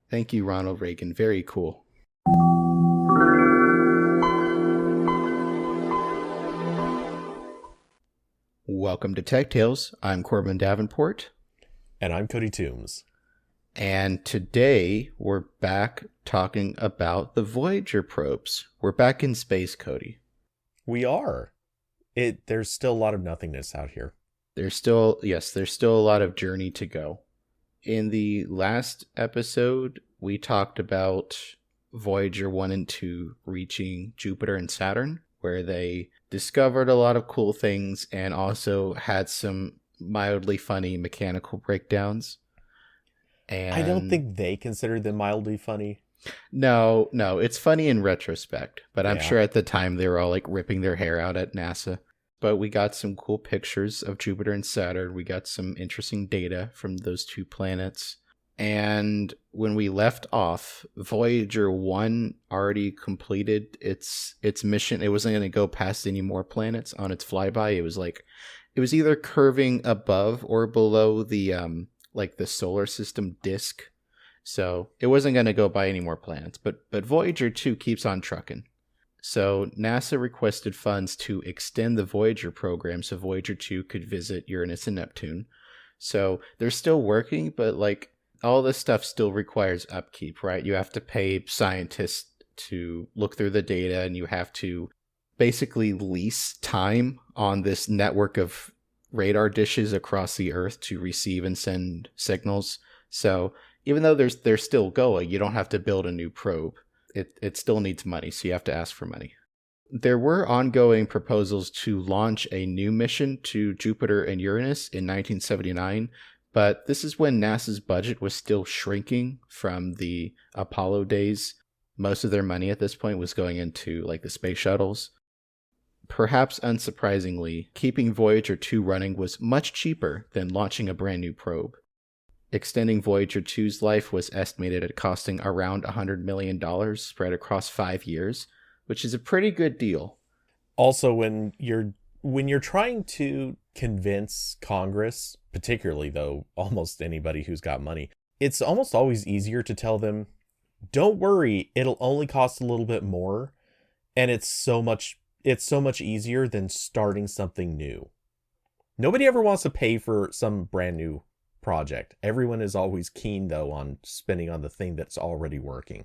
Thank you, Ronald Reagan. Very cool. Welcome to Tech Tales. I'm Corbin Davenport. And I'm Cody Toombs. And today we're back talking about the Voyager probes. We're back in space, Cody. We are. There's still a lot of nothingness out here. There's still a lot of journey to go. In the last episode, we talked about Voyager 1 and 2 reaching Jupiter and Saturn, where they discovered a lot of cool things and also had some mildly funny mechanical breakdowns. And I don't think they considered them mildly funny. No, it's funny in retrospect, but I'm Yeah. sure at the time they were all like ripping their hair out at NASA. But we got some cool pictures of Jupiter and Saturn. We got some interesting data from those two planets. And when we left off, Voyager 1 already completed its mission. It wasn't going to go past any more planets on its flyby. It was either curving above or below the the solar system disk. So it wasn't going to go by any more planets. But Voyager 2 keeps on trucking. So NASA requested funds to extend the Voyager program so Voyager 2 could visit Uranus and Neptune. So they're still working, but all this stuff still requires upkeep, right? You have to pay scientists to look through the data, and you have to basically lease time on this network of radar dishes across the Earth to receive and send signals. So even though they're still going, you don't have to build a new probe. It still needs money, so you have to ask for money. There were ongoing proposals to launch a new mission to Jupiter and Uranus in 1979, but this is when NASA's budget was still shrinking from the Apollo days. Most of their money at this point was going into the space shuttles. Perhaps unsurprisingly, keeping Voyager 2 running was much cheaper than launching a brand new probe. Extending Voyager 2's life was estimated at costing around $100 million spread across 5 years, which is a pretty good deal. Also, when you're trying to convince Congress, particularly though almost anybody who's got money, it's almost always easier to tell them, don't worry, it'll only cost a little bit more, and it's so much easier than starting something new. Nobody ever wants to pay for some brand new project. Everyone is always keen though on spending on the thing that's already working.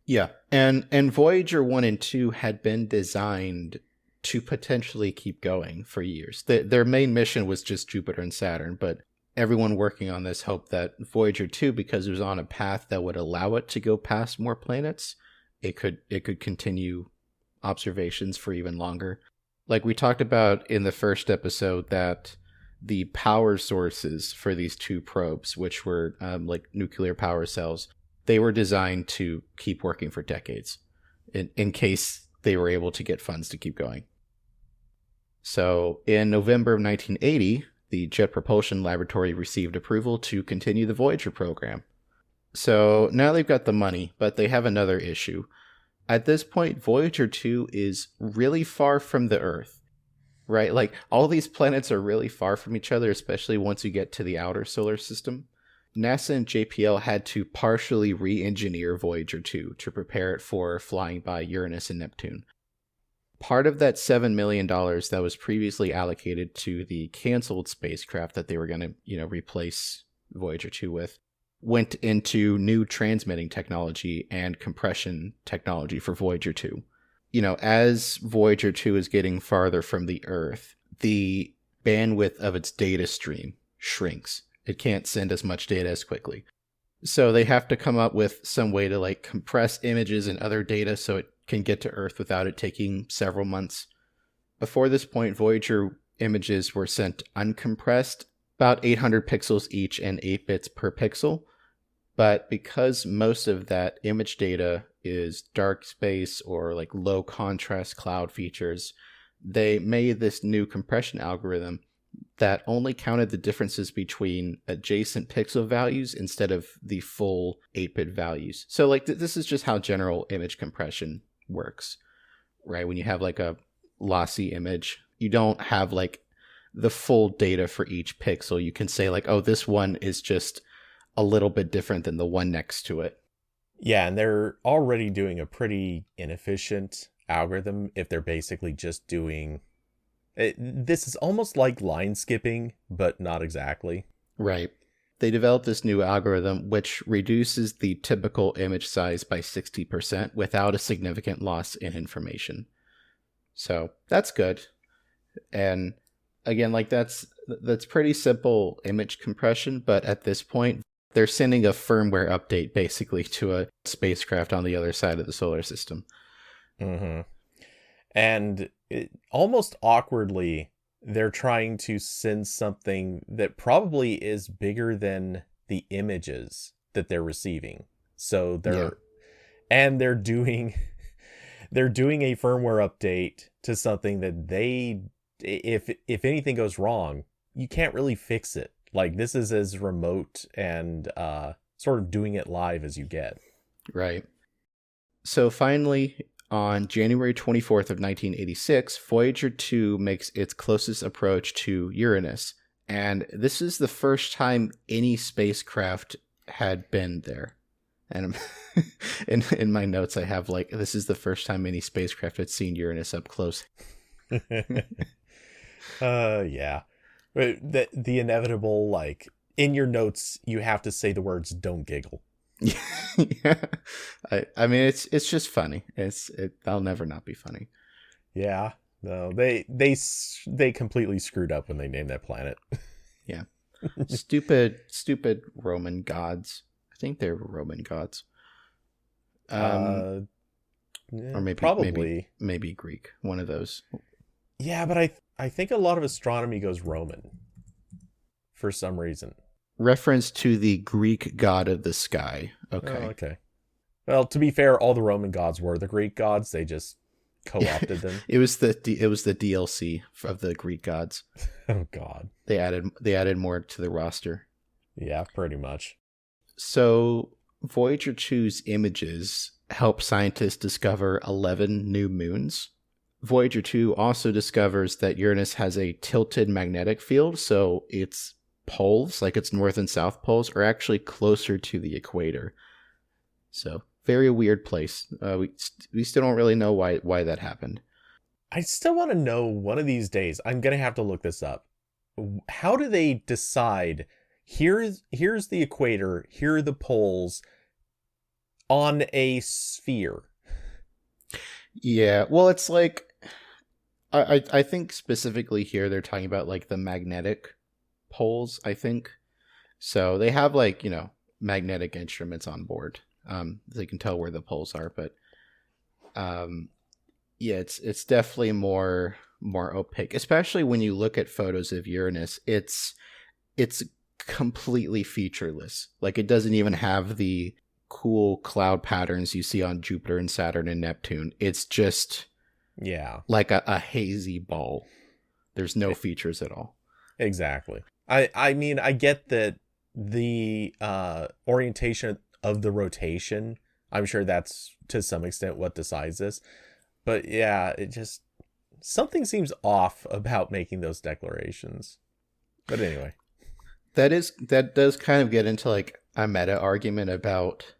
Yeah, and Voyager 1 and 2 had been designed to potentially keep going for years. Their main mission was just Jupiter and Saturn, but everyone working on this hoped that Voyager 2, because it was on a path that would allow it to go past more planets, it could continue observations for even longer. Like we talked about in the first episode, that the power sources for these two probes, which were nuclear power cells, they were designed to keep working for decades in case they were able to get funds to keep going. So in November of 1980, the Jet Propulsion Laboratory received approval to continue the Voyager program. So now they've got the money, but they have another issue. At this point, Voyager 2 is really far from the Earth. Right? All these planets are really far from each other, especially once you get to the outer solar system. NASA and JPL had to partially re-engineer Voyager 2 to prepare it for flying by Uranus and Neptune. Part of that $7 million that was previously allocated to the canceled spacecraft that they were going to, replace Voyager 2 with, went into new transmitting technology and compression technology for Voyager 2. As Voyager 2 is getting farther from the Earth, the bandwidth of its data stream shrinks. It can't send as much data as quickly. So they have to come up with some way to compress images and other data so it can get to Earth without it taking several months. Before this point, Voyager images were sent uncompressed, about 800 pixels each and 8 bits per pixel. But because most of that image data is dark space or low contrast cloud features, they made this new compression algorithm that only counted the differences between adjacent pixel values instead of the full 8-bit values. So this is just how general image compression works, right? When you have a lossy image, you don't have the full data for each pixel. You can say oh, this one is just a little bit different than the one next to it. Yeah, and they're already doing a pretty inefficient algorithm if they're basically just doing it. This is almost like line skipping, but not exactly. Right. They developed this new algorithm which reduces the typical image size by 60% without a significant loss in information. So that's good. And again, like that's pretty simple image compression, but at this point, they're sending a firmware update basically to a spacecraft on the other side of the solar system. Mm-hmm. And almost awkwardly, they're trying to send something that probably is bigger than the images that they're receiving. So they're doing they're doing a firmware update to something that they, if anything goes wrong, you can't really fix it. Like, this is as remote and sort of doing it live as you get. Right. So finally, on January 24th of 1986, Voyager 2 makes its closest approach to Uranus. And this is the first time any spacecraft had been there. And in my notes, I have like, this is the first time any spacecraft had seen Uranus up close. Yeah. The inevitable, like, in your notes, you have to say the words "don't giggle." Yeah. I mean, it's just funny. That'll never not be funny. Yeah. No, they completely screwed up when they named that planet. Yeah. Stupid Roman gods. I think they were Roman gods. Yeah, or maybe Greek. One of those. Yeah, but I think a lot of astronomy goes Roman for some reason. Reference to the Greek god of the sky. Okay. Oh, okay. Well, to be fair, all the Roman gods were the Greek gods. They just co-opted them. It was the DLC of the Greek gods. Oh God. They added more to the roster. Yeah, pretty much. So Voyager 2's images help scientists discover 11 new moons. Voyager 2 also discovers that Uranus has a tilted magnetic field, so its poles, like its north and south poles, are actually closer to the equator. So very weird place. We still don't really know why that happened. I still want to know one of these days. I'm gonna have to look this up. How do they decide? Here's the equator. Here are the poles on a sphere. Yeah, well, it's like I think specifically here they're talking about like the magnetic poles, I think. So they have like, magnetic instruments on board. They can tell where the poles are, but yeah, it's definitely more opaque, especially when you look at photos of Uranus. It's completely featureless. Like, it doesn't even have the cool cloud patterns you see on Jupiter and Saturn and Neptune. It's just like a hazy ball. There's no features at all. Exactly. I mean, I get that the orientation of the rotation, I'm sure that's to some extent what decides this. But yeah, it just, something seems off about making those declarations. But anyway. That does kind of get into like a meta argument about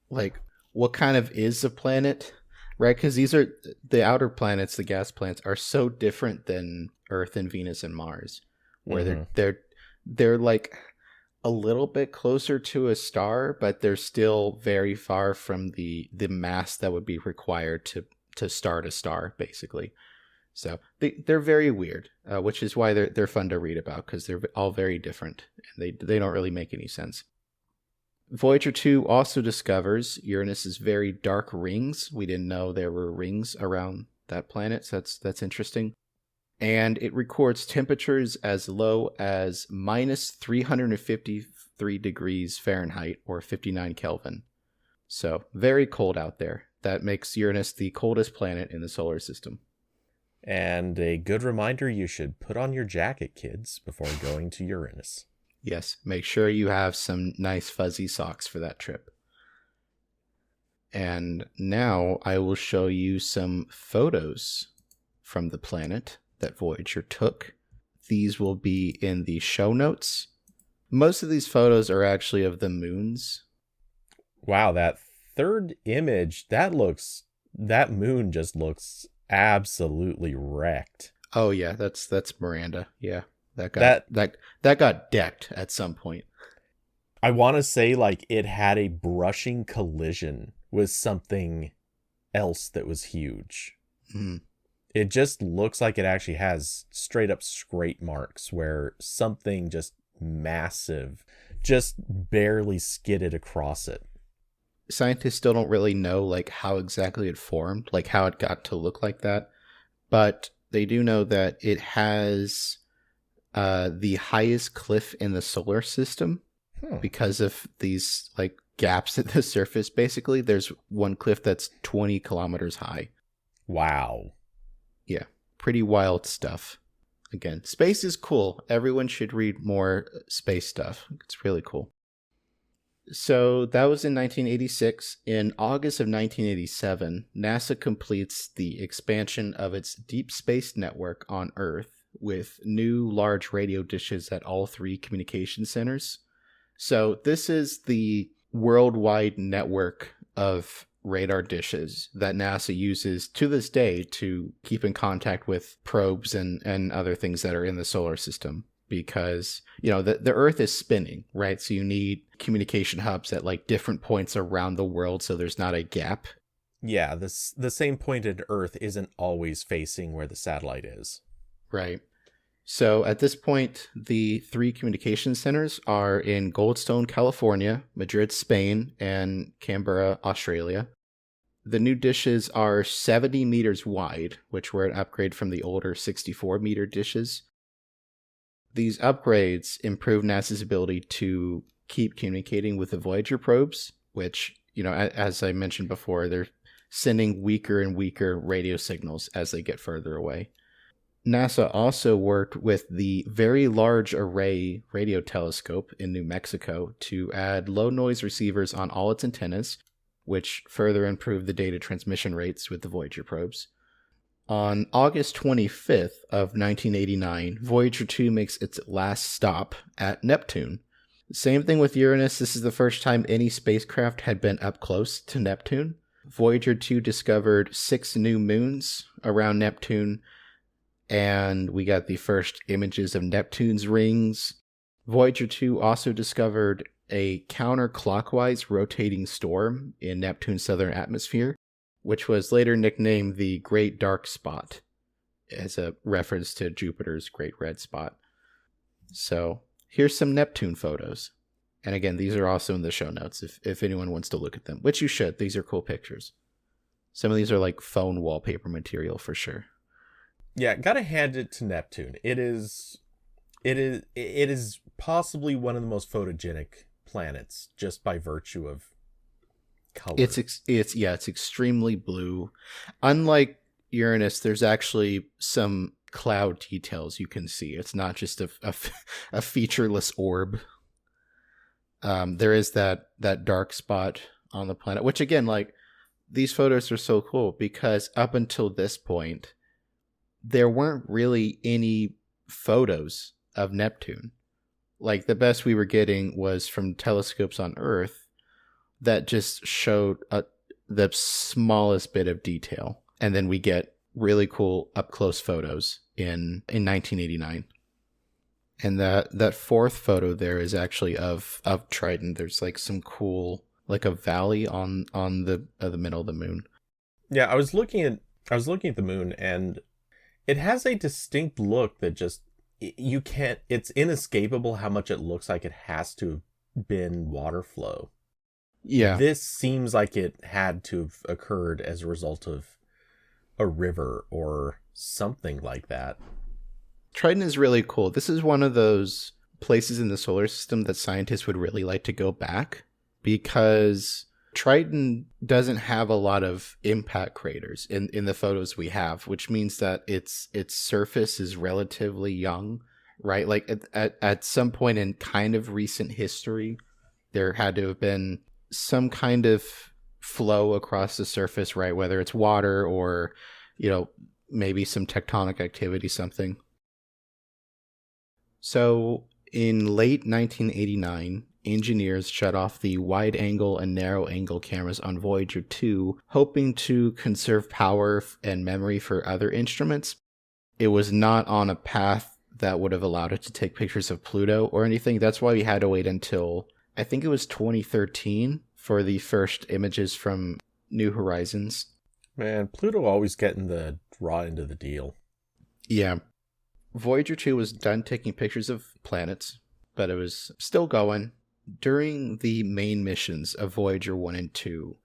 like what kind of is a planet, right? Because these are the outer planets, the gas planets, are so different than Earth and Venus and Mars, where they're like a little bit closer to a star, but they're still very far from the mass that would be required to start a star, basically. So they're very weird, which is why they're fun to read about, because they're all very different and they don't really make any sense. Voyager 2 also discovers Uranus's very dark rings. We didn't know there were rings around that planet, so that's interesting. And it records temperatures as low as minus 353 degrees Fahrenheit or 59 Kelvin. So very cold out there. That makes Uranus the coldest planet in the solar system. And a good reminder, you should put on your jacket, kids, before going to Uranus. Yes, make sure you have some nice fuzzy socks for that trip. And now I will show you some photos from the planet that Voyager took. These will be in the show notes. Most of these photos are actually of the moons. Wow, that third image, that moon just looks absolutely wrecked. Oh yeah, that's Miranda. Yeah. That got decked at some point. I want to say like it had a brushing collision with something else that was huge. Mm. It just looks like it actually has straight up scrape marks where something just massive just barely skidded across it. Scientists still don't really know like how exactly it formed, like how it got to look like that, but they do know that it has the highest cliff in the solar system because of these like gaps at the surface. Basically, there's one cliff that's 20 kilometers high. Wow. Yeah, pretty wild stuff. Again, space is cool. Everyone should read more space stuff. It's really cool. So that was in 1986. In August of 1987, NASA completes the expansion of its deep space network on Earth with new large radio dishes at all three communication centers. So this is the worldwide network of radar dishes that NASA uses to this day to keep in contact with probes and other things that are in the solar system. Because, you know, the Earth is spinning, right? So you need communication hubs at like different points around the world so there's not a gap. Yeah, the same pointed Earth isn't always facing where the satellite is. Right. So at this point, the three communication centers are in Goldstone, California, Madrid, Spain, and Canberra, Australia. The new dishes are 70 meters wide, which were an upgrade from the older 64-meter dishes. These upgrades improve NASA's ability to keep communicating with the Voyager probes, which, you know, as I mentioned before, they're sending weaker and weaker radio signals as they get further away. NASA also worked with the Very Large Array Radio Telescope in New Mexico to add low noise receivers on all its antennas, which further improved the data transmission rates with the Voyager probes. On August 25th of 1989, Voyager 2 makes its last stop at Neptune. Same thing with Uranus. This is the first time any spacecraft had been up close to Neptune. Voyager 2 discovered 6 new moons around Neptune, and we got the first images of Neptune's rings. Voyager 2 also discovered a counterclockwise rotating storm in Neptune's southern atmosphere, which was later nicknamed the Great Dark Spot, as a reference to Jupiter's Great Red Spot. So here's some Neptune photos. And again, these are also in the show notes if anyone wants to look at them, which you should. These are cool pictures. Some of these are like phone wallpaper material for sure. Yeah, gotta hand it to Neptune. It is possibly one of the most photogenic planets just by virtue of color. It's extremely blue. Unlike Uranus, there's actually some cloud details you can see. It's not just a featureless orb. There is that dark spot on the planet, which again, like, these photos are so cool because up until this point, there weren't really any photos of Neptune. Like, the best we were getting was from telescopes on Earth that just showed the smallest bit of detail. And then we get really cool up-close photos in 1989. And that fourth photo there is actually of Triton. There's like some cool, like a valley on the middle of the moon. Yeah, I was looking at the moon, and it has a distinct look that just it's inescapable how much it looks like it has to have been water flow. Yeah. This seems like it had to have occurred as a result of a river or something like that. Triton is really cool. This is one of those places in the solar system that scientists would really like to go back, because Triton doesn't have a lot of impact craters in the photos we have, which means that its surface is relatively young, right? Like at some point in kind of recent history, there had to have been some kind of flow across the surface, right? Whether it's water or, you know, maybe some tectonic activity, something. So in late 1989, engineers shut off the wide-angle and narrow-angle cameras on Voyager 2, hoping to conserve power and memory for other instruments. It was not on a path that would have allowed it to take pictures of Pluto or anything. That's why we had to wait until, I think it was 2013, for the first images from New Horizons. Man, Pluto always getting the raw end of the deal. Yeah. Voyager 2 was done taking pictures of planets, but it was still going. During the main missions of Voyager 1 and 2,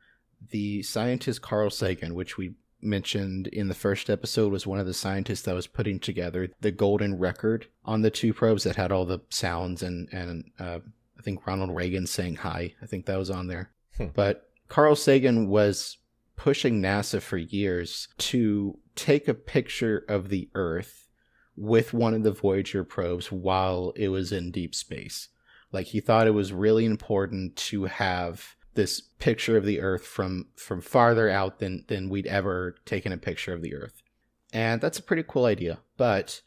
the scientist Carl Sagan, which we mentioned in the first episode, was one of the scientists that was putting together the golden record on the two probes that had all the sounds and I think Ronald Reagan saying hi. I think that was on there. But Carl Sagan was pushing NASA for years to take a picture of the Earth with one of the Voyager probes while it was in deep space. Like, he thought it was really important to have this picture of the Earth from farther out than we'd ever taken a picture of the Earth. And that's a pretty cool idea. But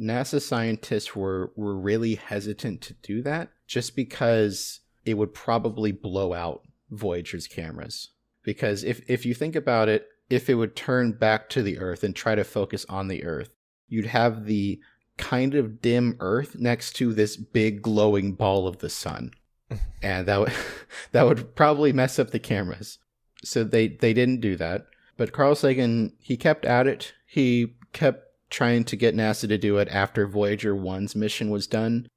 NASA scientists were really hesitant to do that just because it would probably blow out Voyager's cameras. Because if you think about it, if it would turn back to the Earth and try to focus on the Earth, you'd have the kind of dim Earth next to this big glowing ball of the sun. And that would probably mess up the cameras. So they didn't do that. But Carl Sagan, he kept at it. He kept trying to get NASA to do it after Voyager 1's mission was done,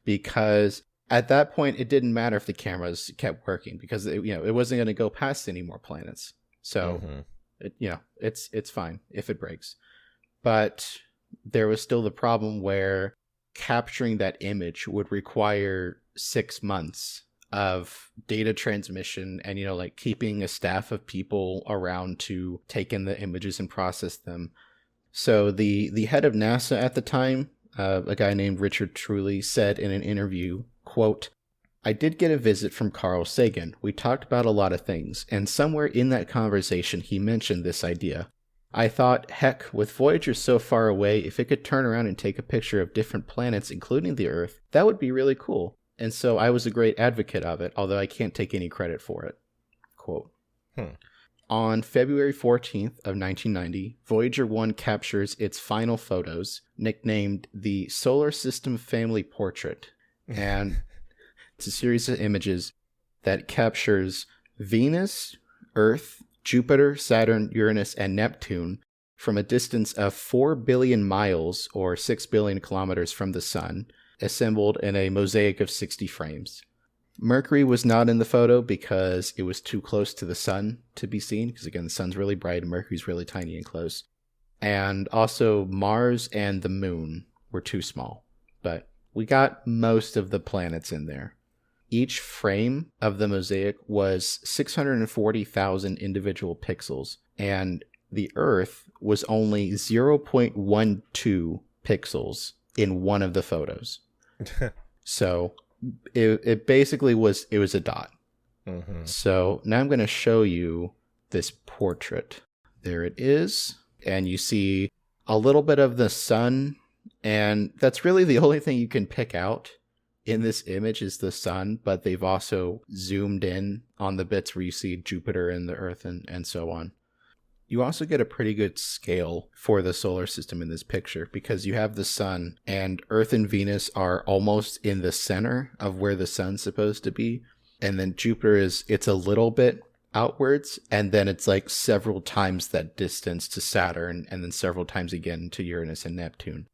because at that point it didn't matter if the cameras kept working, because it wasn't going to go past any more planets. So it's fine if it breaks. But there was still the problem where capturing that image would require 6 months of data transmission and, like keeping a staff of people around to take in the images and process them. So the head of NASA at the time, a guy named Richard Truly, said in an interview, quote, "I did get a visit from Carl Sagan. We talked about a lot of things, and somewhere in that conversation he mentioned this idea. I thought, heck, with Voyager so far away, if it could turn around and take a picture of different planets, including the Earth, that would be really cool. And so I was a great advocate of it, although I can't take any credit for it." Quote. On February 14th of 1990, Voyager 1 captures its final photos, nicknamed the Solar System Family Portrait. And it's a series of images that captures Venus, Earth, Jupiter, Saturn, Uranus, and Neptune from a distance of 4 billion miles or 6 billion kilometers from the sun, assembled in a mosaic of 60 frames. Mercury was not in the photo because it was too close to the sun to be seen, because again, the sun's really bright and Mercury's really tiny and close. And also Mars and the moon were too small. But we got most of the planets in there. Each frame of the mosaic was 640,000 individual pixels, and the Earth was only 0.12 pixels in one of the photos. So it basically was a dot. So now I'm going to show you this portrait. There it is. And you see a little bit of the sun, and that's really the only thing you can pick out in this image is the sun, but they've also zoomed in on the bits where you see Jupiter and the Earth and so on. You also get a pretty good scale for the solar system in this picture, because you have the sun, and Earth and Venus are almost in the center of where the sun's supposed to be. And then Jupiter it's a little bit outwards, and then it's like several times that distance to Saturn, and then several times again to Uranus and Neptune.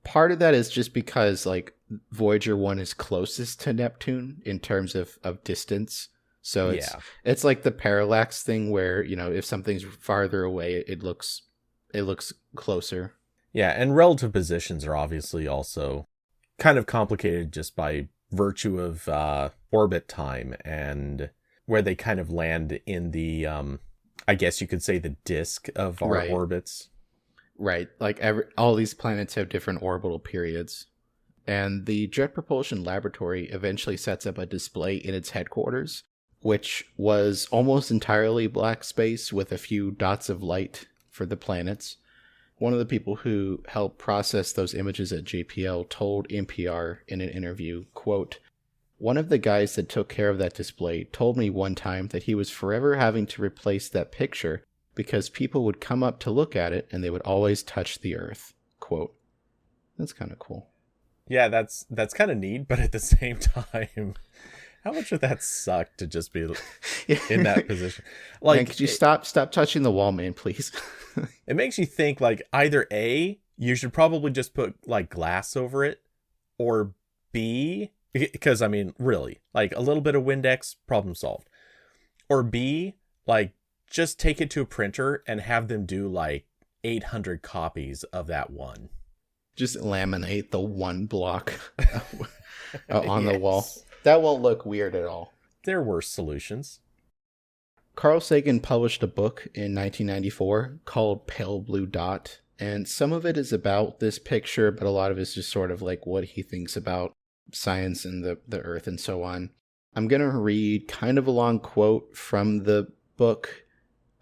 Part of that is just because like Voyager 1 is closest to Neptune in terms of distance. So it's like the parallax thing where, if something's farther away, it looks closer. Yeah, and relative positions are obviously also kind of complicated just by virtue of orbit time and where they kind of land in the, I guess you could say, the disk of our orbits. Right. Like all these planets have different orbital periods. And the Jet Propulsion Laboratory eventually sets up a display in its headquarters, which was almost entirely black space with a few dots of light for the planets. One of the people who helped process those images at JPL told NPR in an interview, quote, One of the guys that took care of that display told me one time that he was forever having to replace that picture because people would come up to look at it and they would always touch the earth. Quote. That's kind of cool. Yeah, that's kind of neat, but at the same time, how much would that suck to just be in that position? Like, man, could you stop touching the wall, man, please? It makes you think, like, either A, you should probably just put like glass over it, or B, because I mean, really, like a little bit of Windex, problem solved. Or B, like just take it to a printer and have them do like 800 copies of that one. Just laminate the one block on the wall. That won't look weird at all. There are worse solutions. Carl Sagan published a book in 1994 called Pale Blue Dot, and some of it is about this picture, but a lot of it's just sort of like what he thinks about science and the earth and so on. I'm going to read kind of a long quote from the book.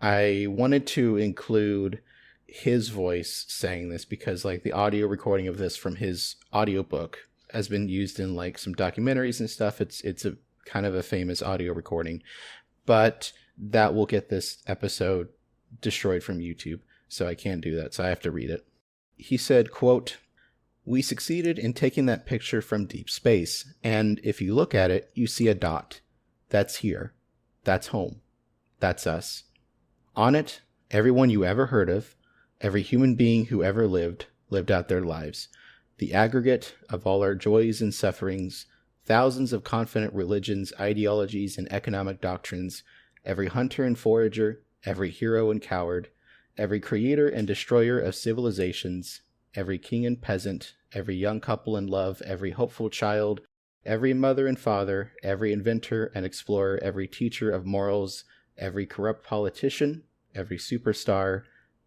I wanted to include his voice saying this because like the audio recording of this from his audiobook has been used in like some documentaries and stuff. It's a kind of a famous audio recording, but that will get this episode destroyed from YouTube. So I can't do that. So I have to read it. He said, quote, "We succeeded in taking that picture from deep space. And if you look at it, you see a dot. That's here. That's home. That's us. On it, everyone you ever heard of, every human being who ever lived out their lives. The aggregate of all our joys and sufferings, thousands of confident religions, ideologies, and economic doctrines, every hunter and forager, every hero and coward, every creator and destroyer of civilizations, every king and peasant, every young couple in love, every hopeful child, every mother and father, every inventor and explorer, every teacher of morals, every corrupt politician, every superstar,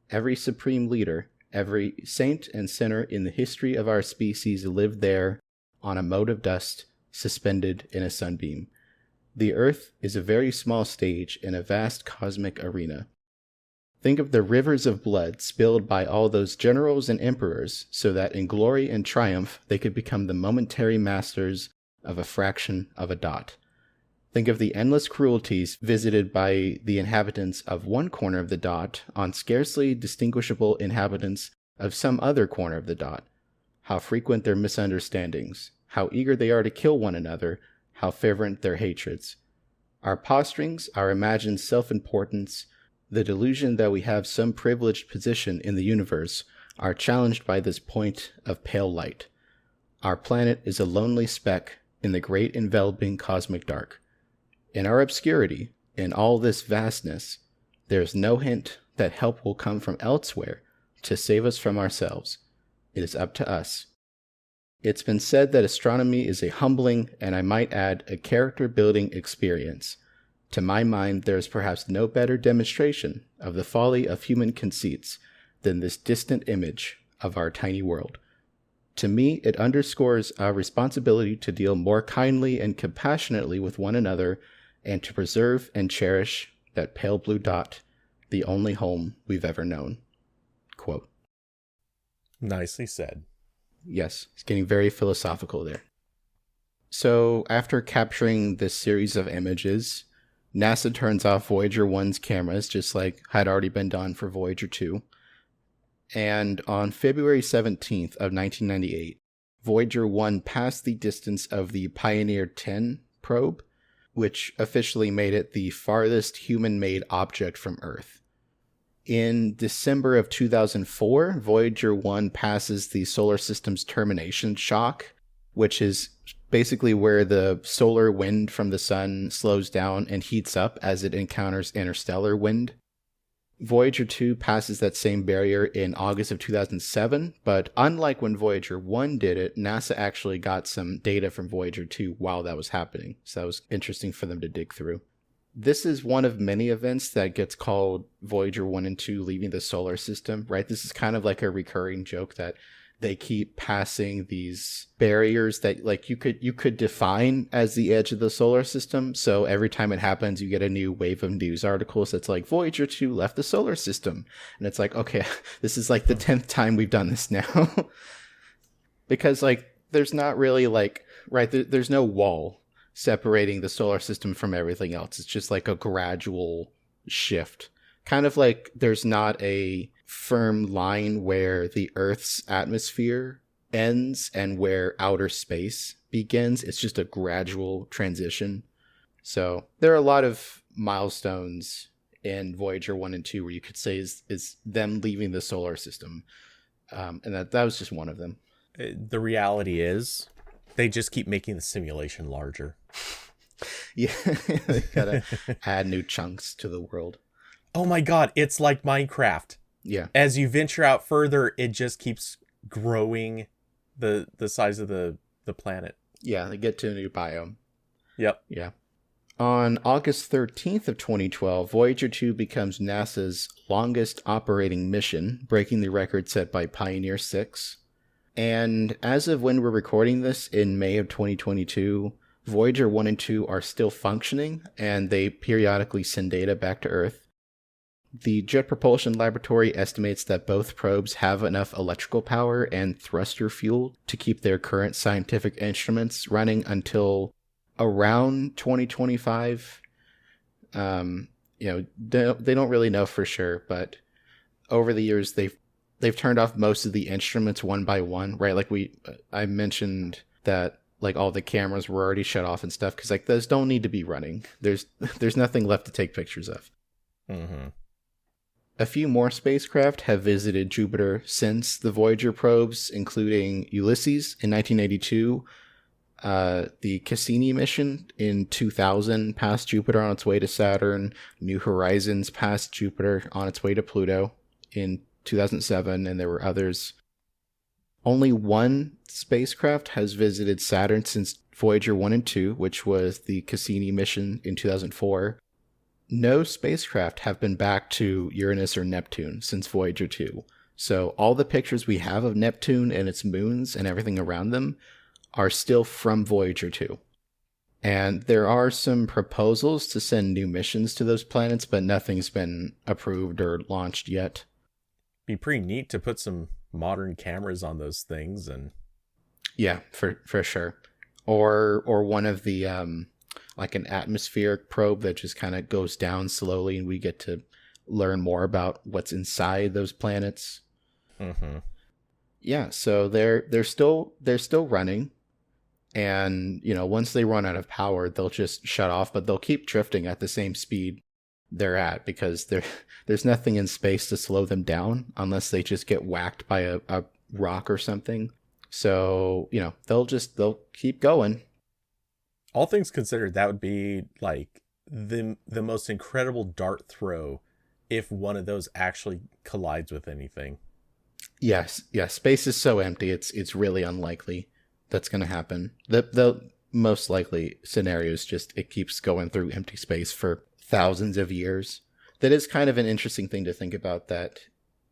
every supreme leader, every saint and sinner in the history of our species lived there on a mote of dust suspended in a sunbeam. The earth is a very small stage in a vast cosmic arena. Think of the rivers of blood spilled by all those generals and emperors so that in glory and triumph they could become the momentary masters of a fraction of a dot. Think of the endless cruelties visited by the inhabitants of one corner of the dot on scarcely distinguishable inhabitants of some other corner of the dot. How frequent their misunderstandings, how eager they are to kill one another, how fervent their hatreds. Our posturings, our imagined self-importance, the delusion that we have some privileged position in the universe are challenged by this point of pale light. Our planet is a lonely speck in the great enveloping cosmic dark. In our obscurity, in all this vastness, there is no hint that help will come from elsewhere to save us from ourselves. It is up to us. It's been said that astronomy is a humbling, and I might add, a character-building experience. To my mind, there is perhaps no better demonstration of the folly of human conceits than this distant image of our tiny world. To me, it underscores our responsibility to deal more kindly and compassionately with one another and to preserve and cherish that pale blue dot, the only home we've ever known." Quote. Nicely said. Yes, it's getting very philosophical there. So after capturing this series of images, NASA turns off Voyager 1's cameras, just like had already been done for Voyager 2. And on February 17th of 1998, Voyager 1 passed the distance of the Pioneer 10 probe, which officially made it the farthest human-made object from Earth. In December of 2004, Voyager 1 passes the solar system's termination shock, which is basically where the solar wind from the sun slows down and heats up as it encounters interstellar wind. Voyager 2 passes that same barrier in August of 2007, but unlike when Voyager 1 did it, NASA actually got some data from Voyager 2 while that was happening, so that was interesting for them to dig through. This is one of many events that gets called Voyager 1 and 2 leaving the solar system, right? This is kind of like a recurring joke that they keep passing these barriers that like you could define as the edge of the solar system. So every time it happens, you get a new wave of news articles that's like Voyager 2 left the solar system. And it's like, okay, this is like the 10th time we've done this now. Because like there's not really like, right, there's no wall separating the solar system from everything else. It's just like a gradual shift. Kind of like there's not a firm line where the Earth's atmosphere ends and where outer space begins. It's just a gradual transition. So there are a lot of milestones in Voyager 1 and 2 where you could say is them leaving the solar system. And that was just one of them. The reality is they just keep making the simulation larger. Yeah, they gotta add new chunks to the world. Oh my god, it's like Minecraft. Yeah. As you venture out further, it just keeps growing the size of the planet. Yeah, they get to a new biome. Yep. Yeah. On August 13th of 2012, Voyager 2 becomes NASA's longest operating mission, breaking the record set by Pioneer 6. And as of when we're recording this in May of 2022, Voyager 1 and 2 are still functioning, and they periodically send data back to Earth. The Jet Propulsion Laboratory estimates that both probes have enough electrical power and thruster fuel to keep their current scientific instruments running until around 2025. They don't really know for sure, but over the years they've turned off most of the instruments one by one, right? Like I mentioned that like all the cameras were already shut off and stuff because like those don't need to be running. There's nothing left to take pictures of. Mm-hmm. A few more spacecraft have visited Jupiter since the Voyager probes, including Ulysses in 1982, the Cassini mission in 2000 passed Jupiter on its way to Saturn, New Horizons passed Jupiter on its way to Pluto in 2007, and there were others. Only one spacecraft has visited Saturn since Voyager 1 and 2, which was the Cassini mission in 2004. No spacecraft have been back to Uranus or Neptune since Voyager 2. So all the pictures we have of Neptune and its moons and everything around them are still from Voyager 2. And there are some proposals to send new missions to those planets, but nothing's been approved or launched yet. Be pretty neat to put some modern cameras on those things and yeah, for sure. Or one of the like an atmospheric probe that just kind of goes down slowly and we get to learn more about what's inside those planets. Mm-hmm. Yeah, so they're still running, and once they run out of power, they'll just shut off, but they'll keep drifting at the same speed they're at because there's nothing in space to slow them down unless they just get whacked by a rock or something. So they'll keep going. All things considered, that would be like the most incredible dart throw if one of those actually collides with anything. Yes. Space is so empty. It's really unlikely that's going to happen. The most likely scenario is just it keeps going through empty space for thousands of years. That is kind of an interesting thing to think about, that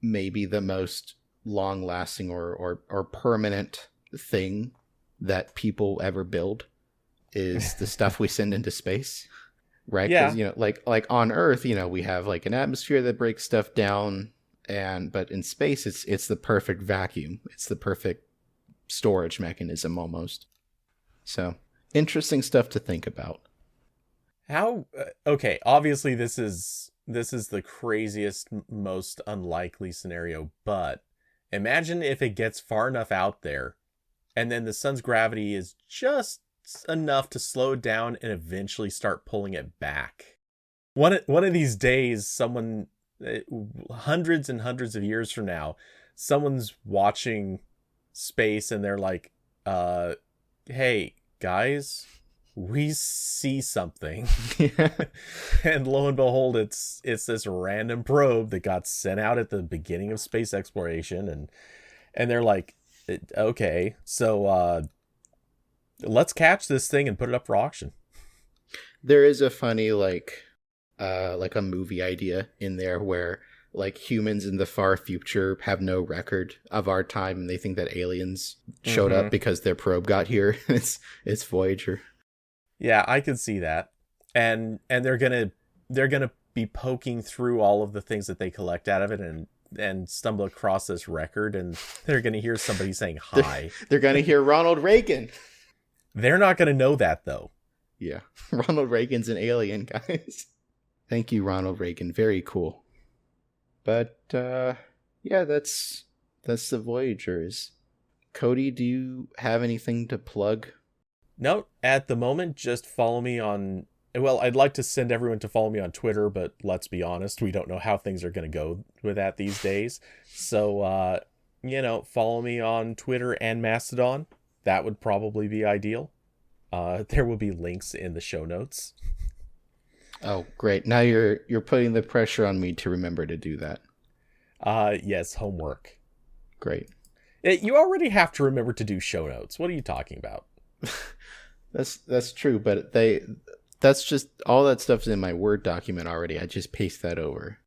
maybe the most long-lasting or permanent thing that people ever build is the stuff we send into space, right? Yeah. Because like on Earth, we have like an atmosphere that breaks stuff down, but in space, it's the perfect vacuum. It's the perfect storage mechanism almost. So interesting stuff to think about. How? Okay, obviously this is the craziest, most unlikely scenario, but imagine if it gets far enough out there, and then the sun's gravity is just enough to slow it down and eventually start pulling it back. One of these days, someone, hundreds and hundreds of years from now, someone's watching space and they're like, hey guys, we see something. Yeah. And lo and behold, it's this random probe that got sent out at the beginning of space exploration, and they're like, okay, so let's catch this thing and put it up for auction. There is a funny like a movie idea in there where like humans in the far future have no record of our time and they think that aliens showed up because their probe got here. It's Voyager. Yeah, I could see that. And they're gonna be poking through all of the things that they collect out of it and stumble across this record, and they're gonna hear somebody saying hi. They're gonna hear Ronald Reagan. They're not gonna know that though. Yeah. Ronald Reagan's an alien, guys. Thank you, Ronald Reagan. Very cool. But yeah, that's the Voyagers. Cody, do you have anything to plug? No, at the moment, just follow me on... Well, I'd like to send everyone to follow me on Twitter, but let's be honest, we don't know how things are going to go with that these days. So, follow me on Twitter and Mastodon. That would probably be ideal. There will be links in the show notes. Oh, great. Now you're putting the pressure on me to remember to do that. Yes, homework. Great. You already have to remember to do show notes. What are you talking about? That's true, but that's just all that stuff's in my Word document already. I just paste that over.